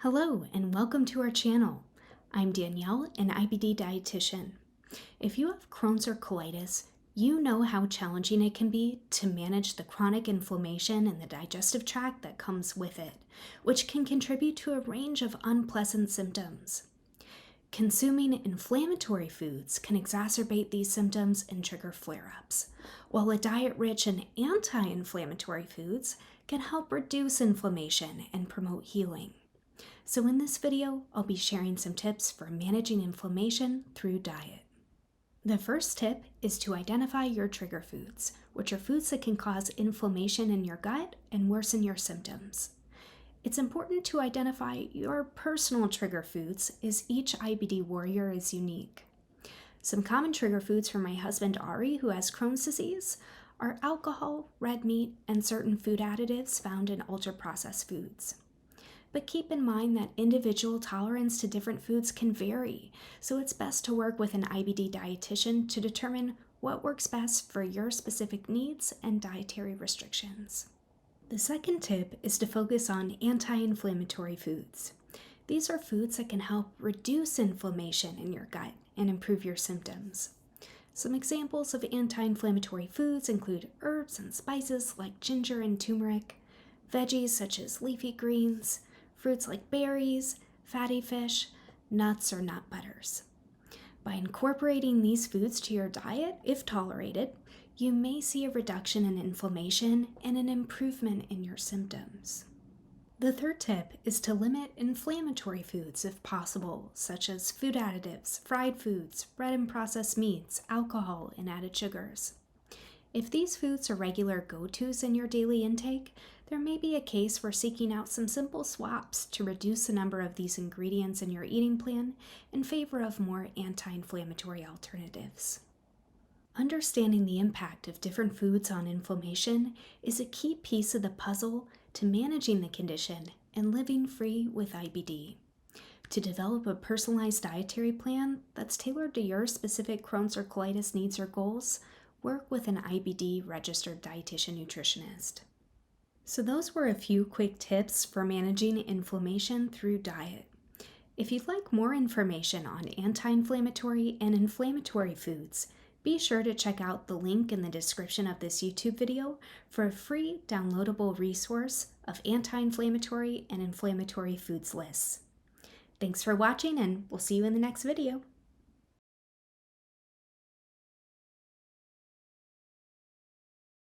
Hello and welcome to our channel. I'm Danielle, an IBD Dietitian. If you have Crohn's or colitis, you know how challenging it can be to manage the chronic inflammation in the digestive tract that comes with it, which can contribute to a range of unpleasant symptoms. Consuming inflammatory foods can exacerbate these symptoms and trigger flare-ups, while a diet rich in anti-inflammatory foods can help reduce inflammation and promote healing. So in this video, I'll be sharing some tips for managing inflammation through diet. The first tip is to identify your trigger foods, which are foods that can cause inflammation in your gut and worsen your symptoms. It's important to identify your personal trigger foods, as each IBD warrior is unique. Some common trigger foods for my husband Ari, who has Crohn's disease, are alcohol, red meat, and certain food additives found in ultra-processed foods. But keep in mind that individual tolerance to different foods can vary, so it's best to work with an IBD dietitian to determine what works best for your specific needs and dietary restrictions. The second tip is to focus on anti-inflammatory foods. These are foods that can help reduce inflammation in your gut and improve your symptoms. Some examples of anti-inflammatory foods include herbs and spices like ginger and turmeric, veggies such as leafy greens, fruits like berries, fatty fish, nuts, or nut butters. By incorporating these foods to your diet, if tolerated, you may see a reduction in inflammation and an improvement in your symptoms. The third tip is to limit inflammatory foods if possible, such as food additives, fried foods, red and processed meats, alcohol, and added sugars. If these foods are regular go-tos in your daily intake, there may be a case for seeking out some simple swaps to reduce the number of these ingredients in your eating plan in favor of more anti-inflammatory alternatives. Understanding the impact of different foods on inflammation is a key piece of the puzzle to managing the condition and living free with IBD. To develop a personalized dietary plan that's tailored to your specific Crohn's or colitis needs or goals, work with an IBD Registered Dietitian Nutritionist. So those were a few quick tips for managing inflammation through diet. If you'd like more information on anti-inflammatory and inflammatory foods, be sure to check out the link in the description of this YouTube video for a free downloadable resource of anti-inflammatory and inflammatory foods lists. Thanks for watching, and we'll see you in the next video.